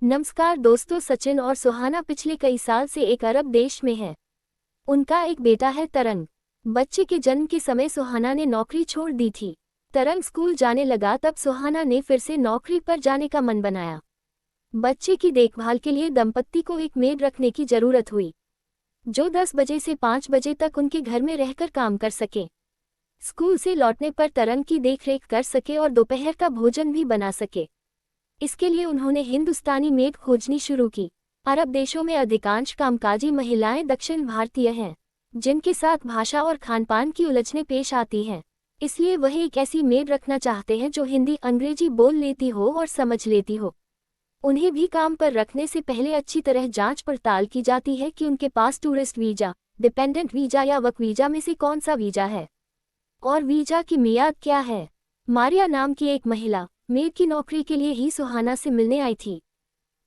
नमस्कार दोस्तों, सचिन और सुहाना पिछले कई साल से एक अरब देश में हैं। उनका एक बेटा है तरंग। बच्चे के जन्म के समय सुहाना ने नौकरी छोड़ दी थी। तरंग स्कूल जाने लगा तब सुहाना ने फिर से नौकरी पर जाने का मन बनाया। बच्चे की देखभाल के लिए दंपत्ति को एक मेड रखने की जरूरत हुई, जो 10 बजे से 5 बजे तक उनके घर में रहकर काम कर सके। स्कूल से लौटने पर तरंग की देखरेख कर सके और दोपहर का भोजन भी बना सके। इसके लिए उन्होंने हिंदुस्तानी मेड खोजनी शुरू की। अरब देशों में अधिकांश कामकाजी महिलाएं दक्षिण भारतीय हैं, जिनके साथ भाषा और खानपान की उलझनें पेश आती हैं। इसलिए वह एक ऐसी मेड रखना चाहते हैं जो हिंदी अंग्रेजी बोल लेती हो और समझ लेती हो। उन्हें भी काम पर रखने से पहले अच्छी तरह जांच पड़ताल की जाती है कि उनके पास टूरिस्ट वीजा, डिपेंडेंट वीजा या वर्क वीजा में से कौन सा वीजा है और वीजा की मियाद क्या है। मारिया नाम की एक महिला मेड की नौकरी के लिए ही सुहाना से मिलने आई थी।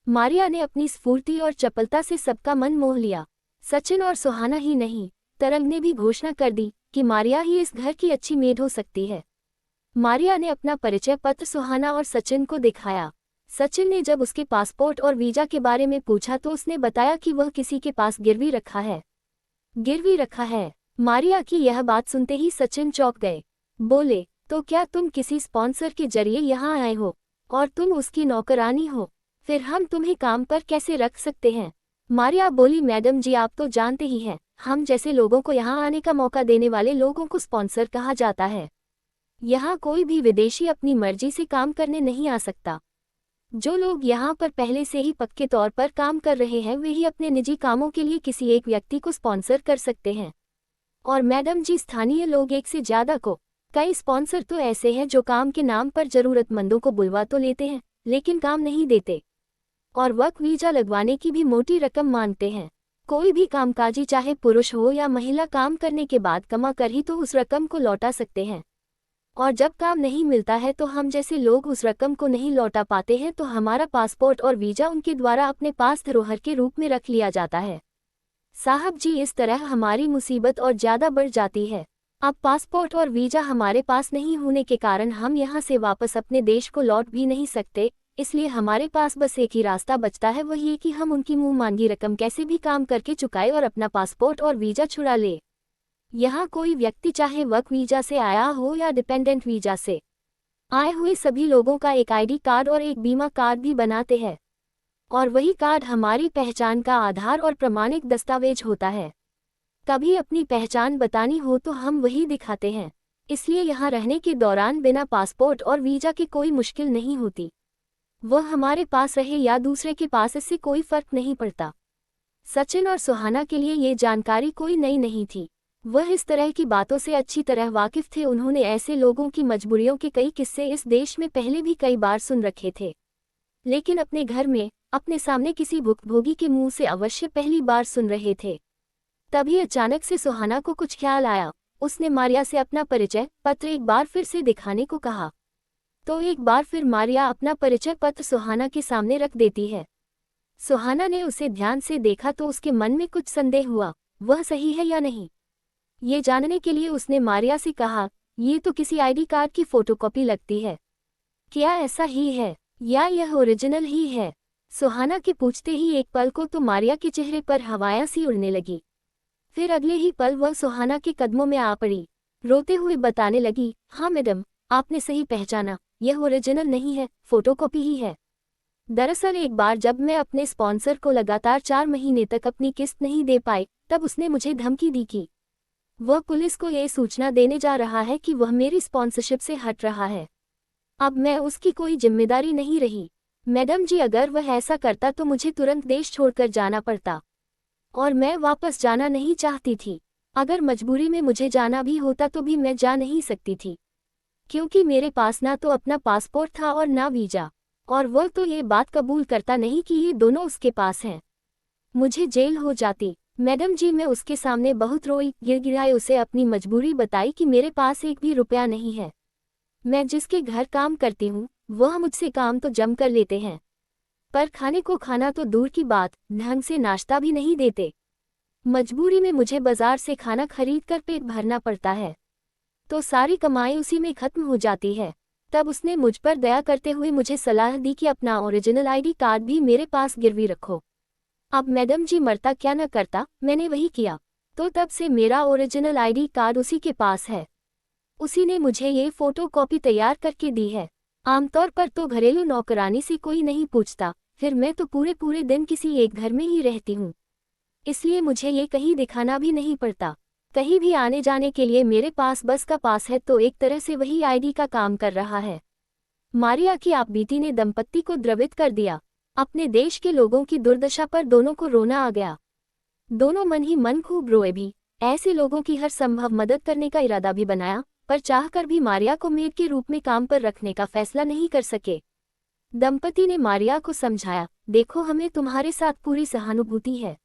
मारिया ने अपनी स्फूर्ति और चपलता से सबका मन मोह लिया। सचिन और सुहाना ही नहीं, तरंग ने भी घोषणा कर दी कि मारिया ही इस घर की अच्छी मेड हो सकती है। मारिया ने अपना परिचय पत्र सुहाना और सचिन को दिखाया। सचिन ने जब उसके पासपोर्ट और वीजा के बारे में पूछा तो उसने बताया कि वह किसी के पास गिरवी रखा है। गिरवी रखा है। मारिया की यह बात सुनते ही सचिन चौंक गए। बोले, तो क्या तुम किसी स्पॉन्सर के जरिए यहाँ आए हो और तुम उसकी नौकरानी हो? फिर हम तुम्हें काम पर कैसे रख सकते हैं? मारिया बोली, मैडम जी, आप तो जानते ही हैं, हम जैसे लोगों को यहाँ आने का मौका देने वाले लोगों को स्पॉन्सर कहा जाता है। यहाँ कोई भी विदेशी अपनी मर्जी से काम करने नहीं आ सकता। जो लोग यहाँ पर पहले से ही पक्के तौर पर काम कर रहे हैं वे ही अपने निजी कामों के लिए किसी एक व्यक्ति को स्पॉन्सर कर सकते हैं। और मैडम जी, स्थानीय लोग एक से ज्यादा को। कई स्पॉन्सर तो ऐसे हैं जो काम के नाम पर जरूरतमंदों को बुलवा तो लेते हैं लेकिन काम नहीं देते और वर्क वीजा लगवाने की भी मोटी रकम मांगते हैं। कोई भी कामकाजी चाहे पुरुष हो या महिला काम करने के बाद कमा कर ही तो उस रकम को लौटा सकते हैं। और जब काम नहीं मिलता है तो हम जैसे लोग उस रकम को नहीं लौटा पाते हैं तो हमारा पासपोर्ट और वीजा उनके द्वारा अपने पास धरोहर के रूप में रख लिया जाता है। साहब जी, इस तरह हमारी मुसीबत और ज़्यादा बढ़ जाती है। अब पासपोर्ट और वीजा हमारे पास नहीं होने के कारण हम यहाँ से वापस अपने देश को लौट भी नहीं सकते। इसलिए हमारे पास बस एक ही रास्ता बचता है, वह ये कि हम उनकी मुंह मांगी रकम कैसे भी काम करके चुकाए और अपना पासपोर्ट और वीजा छुड़ा ले। यहाँ कोई व्यक्ति चाहे वर्क वीजा से आया हो या डिपेंडेंट वीजा से आए हुए सभी लोगों का एक आईडी कार्ड और एक बीमा कार्ड भी बनाते हैं और वही कार्ड हमारी पहचान का आधार और प्रमाणिक दस्तावेज होता है। कभी अपनी पहचान बतानी हो तो हम वही दिखाते हैं। इसलिए यहाँ रहने के दौरान बिना पासपोर्ट और वीजा के कोई मुश्किल नहीं होती। वह हमारे पास रहे या दूसरे के पास, इससे कोई फर्क नहीं पड़ता। सचिन और सुहाना के लिए ये जानकारी कोई नई नहीं थी। वह इस तरह की बातों से अच्छी तरह वाकिफ थे। उन्होंने ऐसे लोगों की मजबूरियों के कई किस्से इस देश में पहले भी कई बार सुन रखे थे, लेकिन अपने घर में अपने सामने किसी भुक्तभोगी के मुंह से अवश्य पहली बार सुन रहे थे। तभी अचानक से सुहाना को कुछ ख्याल आया। उसने मारिया से अपना परिचय पत्र एक बार फिर से दिखाने को कहा। तो एक बार फिर मारिया अपना परिचय पत्र सुहाना के सामने रख देती है। सुहाना ने उसे ध्यान से देखा तो उसके मन में कुछ संदेह हुआ, वह सही है या नहीं। ये जानने के लिए उसने मारिया से कहा, ये तो किसी आईडी कार्ड की फोटोकॉपी लगती है, क्या ऐसा ही है या यह ओरिजिनल ही है? सुहाना के पूछते ही एक पल को तो मारिया के चेहरे पर हवाएं सी उड़ने लगी। फिर अगले ही पल वह सुहाना के कदमों में आ पड़ी। रोते हुए बताने लगी, हाँ मैडम, आपने सही पहचाना, यह ओरिजिनल नहीं है, फोटोकॉपी ही है। दरअसल एक बार जब मैं अपने स्पॉन्सर को लगातार 4 महीने तक अपनी किस्त नहीं दे पाई तब उसने मुझे धमकी दी कि वह पुलिस को ये सूचना देने जा रहा है कि वह मेरी स्पॉन्सरशिप से हट रहा है। अब मैं उसकी कोई जिम्मेदारी नहीं रही। मैडम जी, अगर वह ऐसा करता तो मुझे तुरंत देश छोड़कर जाना पड़ता और मैं वापस जाना नहीं चाहती थी। अगर मजबूरी में मुझे जाना भी होता तो भी मैं जा नहीं सकती थी, क्योंकि मेरे पास ना तो अपना पासपोर्ट था और ना वीजा, और वह तो ये बात कबूल करता नहीं कि ये दोनों उसके पास हैं। मुझे जेल हो जाती। मैडम जी, मैं उसके सामने बहुत रोई, गिड़गिड़ाई, उसे अपनी मजबूरी बताई कि मेरे पास एक भी रुपया नहीं है। मैं जिसके घर काम करती हूँ वह मुझसे काम तो जम कर लेते हैं, पर खाने को खाना तो दूर की बात, ढंग से नाश्ता भी नहीं देते। मजबूरी में मुझे बाजार से खाना खरीद कर पेट भरना पड़ता है, तो सारी कमाई उसी में खत्म हो जाती है। तब उसने मुझ पर दया करते हुए मुझे सलाह दी कि अपना ओरिजिनल आईडी कार्ड भी मेरे पास गिरवी रखो। अब मैडम जी मरता क्या न करता, मैंने वही किया। तो तब से मेरा ओरिजिनल आईडी कार्ड उसी के पास है। उसी ने मुझे ये फोटो कॉपी तैयार करके दी है। आमतौर पर तो घरेलू नौकरानी से कोई नहीं पूछता, फिर मैं तो पूरे पूरे दिन किसी एक घर में ही रहती हूँ, इसलिए मुझे ये कहीं दिखाना भी नहीं पड़ता। कहीं भी आने जाने के लिए मेरे पास बस का पास है, तो एक तरह से वही आईडी का काम कर रहा है। मारिया की आपबीती ने दंपत्ति को द्रवित कर दिया। अपने देश के लोगों की दुर्दशा पर दोनों को रोना आ गया। दोनों मन ही मन खूब रोए भी। ऐसे लोगों की हर संभव मदद करने का इरादा भी बनाया, पर चाहकर भी मारिया को मेड के रूप में काम पर रखने का फैसला नहीं कर सके। दंपति ने मारिया को समझाया, देखो हमें तुम्हारे साथ पूरी सहानुभूति है।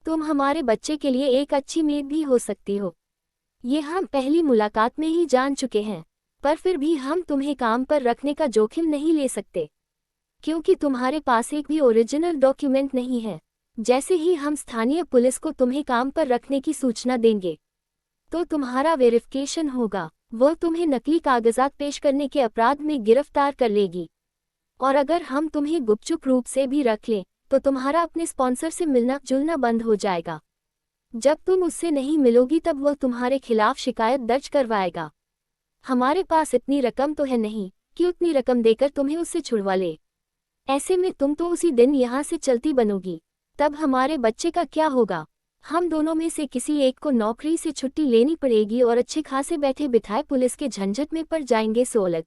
तुम हमारे बच्चे के लिए एक अच्छी मेड भी हो सकती हो। ये हम पहली मुलाकात में ही जान चुके हैं, पर फिर भी हम तुम्हें काम पर रखने का जोखिम नहीं ले सकते, क्योंकि तुम्हारे पास एक भी ओरिजिनल डॉक्यूमेंट नहीं है। जैसे ही हम स्थानीय पुलिस को तुम्हें काम पर रखने की सूचना देंगे, तो तुम्हारा वेरिफिकेशन होगा। वो तुम्हें नकली कागजात पेश करने के अपराध में गिरफ्तार कर लेगी। और अगर हम तुम्हें गुपचुप रूप से भी रख लें, तो तुम्हारा अपने स्पॉन्सर से मिलना जुलना बंद हो जाएगा। जब तुम उससे नहीं मिलोगी तब वह तुम्हारे खिलाफ शिकायत दर्ज करवाएगा। हमारे पास इतनी रकम तो है नहीं कि उतनी रकम देकर तुम्हें उससे छुड़वा ले। ऐसे में तुम तो उसी दिन यहाँ से चलती बनोगी। तब हमारे बच्चे का क्या होगा? हम दोनों में से किसी एक को नौकरी से छुट्टी लेनी पड़ेगी और अच्छे खासे बैठे बिठाए पुलिस के झंझट में पड़ जाएंगे सोलग।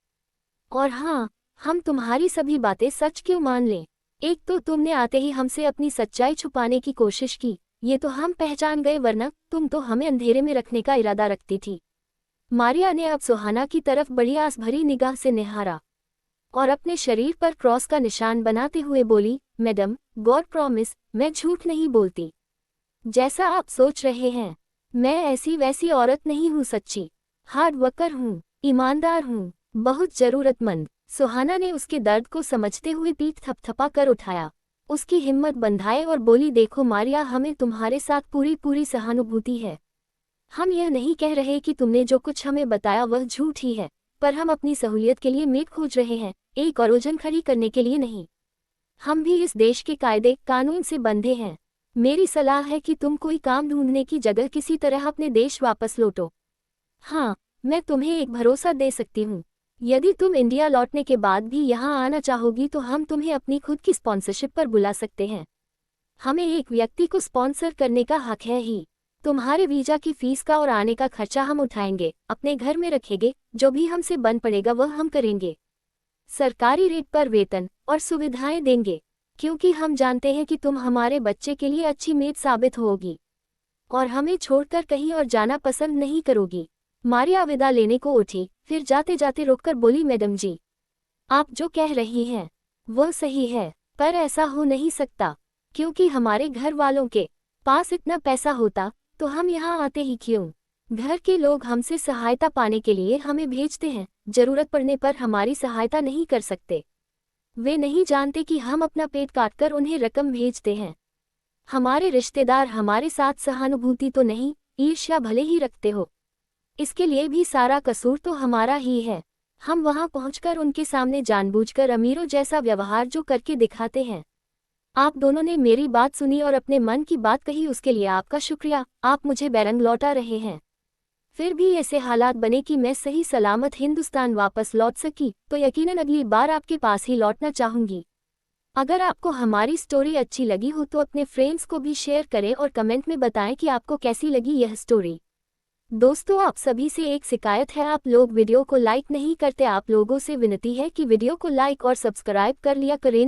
और हाँ, हम तुम्हारी सभी बातें सच क्यों मान लें? एक तो तुमने आते ही हमसे अपनी सच्चाई छुपाने की कोशिश की, ये तो हम पहचान गए, वरना तुम तो हमें अंधेरे में रखने का इरादा रखती थी। मारिया ने अब सुहाना की तरफ बड़ी आस भरी निगाह से निहारा और अपने शरीर पर क्रॉस का निशान बनाते हुए बोली, मैडम, गॉड प्रॉमिस, मैं झूठ नहीं बोलती। जैसा आप सोच रहे हैं, मैं ऐसी वैसी औरत नहीं हूँ, सच्ची हार्ड वर्कर हूँ, ईमानदार हूँ, बहुत जरूरतमंद। सुहाना ने उसके दर्द को समझते हुए पीठ थपथपा कर उठाया, उसकी हिम्मत बंधाए और बोली, देखो मारिया, हमें तुम्हारे साथ पूरी पूरी सहानुभूति है। हम यह नहीं कह रहे कि तुमने जो कुछ हमें बताया वह झूठ ही है, पर हम अपनी सहूलियत के लिए मेड खोज रहे हैं, एक ओरिजिन खड़ी करने के लिए नहीं। हम भी इस देश के कायदे कानून से बंधे हैं। मेरी सलाह है कि तुम कोई काम ढूंढने की जगह किसी तरह अपने देश वापस लौटो। हाँ, मैं तुम्हें एक भरोसा दे सकती हूँ, यदि तुम इंडिया लौटने के बाद भी यहाँ आना चाहोगी तो हम तुम्हें अपनी खुद की स्पॉन्सरशिप पर बुला सकते हैं। हमें एक व्यक्ति को स्पॉन्सर करने का हक है ही। तुम्हारे वीजा की फीस का और आने का खर्चा हम उठाएंगे, अपने घर में रखेंगे, जो भी हमसे बन पड़ेगा वह हम करेंगे। सरकारी रेट पर वेतन और सुविधाएं देंगे, क्योंकि हम जानते हैं कि तुम हमारे बच्चे के लिए अच्छी मेड साबित होगी और हमें छोड़कर कहीं और जाना पसंद नहीं करोगी। मारिया विदा लेने को उठी, फिर जाते जाते रोककर बोली, मैडम जी, आप जो कह रही हैं वह सही है, पर ऐसा हो नहीं सकता, क्योंकि हमारे घर वालों के पास इतना पैसा होता तो हम यहाँ आते ही क्यों? घर के लोग हमसे सहायता पाने के लिए हमें भेजते हैं, जरूरत पड़ने पर हमारी सहायता नहीं कर सकते। वे नहीं जानते कि हम अपना पेट काटकर उन्हें रकम भेजते हैं। हमारे रिश्तेदार हमारे साथ सहानुभूति तो नहीं, ईर्ष्या भले ही रखते हो, इसके लिए भी सारा कसूर तो हमारा ही है। हम वहां पहुंचकर उनके सामने जानबूझकर अमीरों जैसा व्यवहार जो करके दिखाते हैं। आप दोनों ने मेरी बात सुनी और अपने मन की बात कही, उसके लिए आपका शुक्रिया। आप मुझे बैरंग लौटा रहे हैं, फिर भी ऐसे हालात बने कि मैं सही सलामत हिंदुस्तान वापस लौट सकी तो यकीनन अगली बार आपके पास ही लौटना चाहूंगी। अगर आपको हमारी स्टोरी अच्छी लगी हो तो अपने फ्रेंड्स को भी शेयर करें और कमेंट में बताएं कि आपको कैसी लगी यह स्टोरी। दोस्तों, आप सभी से एक शिकायत है, आप लोग वीडियो को लाइक नहीं करते। आप लोगों से विनती है कि वीडियो को लाइक और सब्सक्राइब कर लिया करें।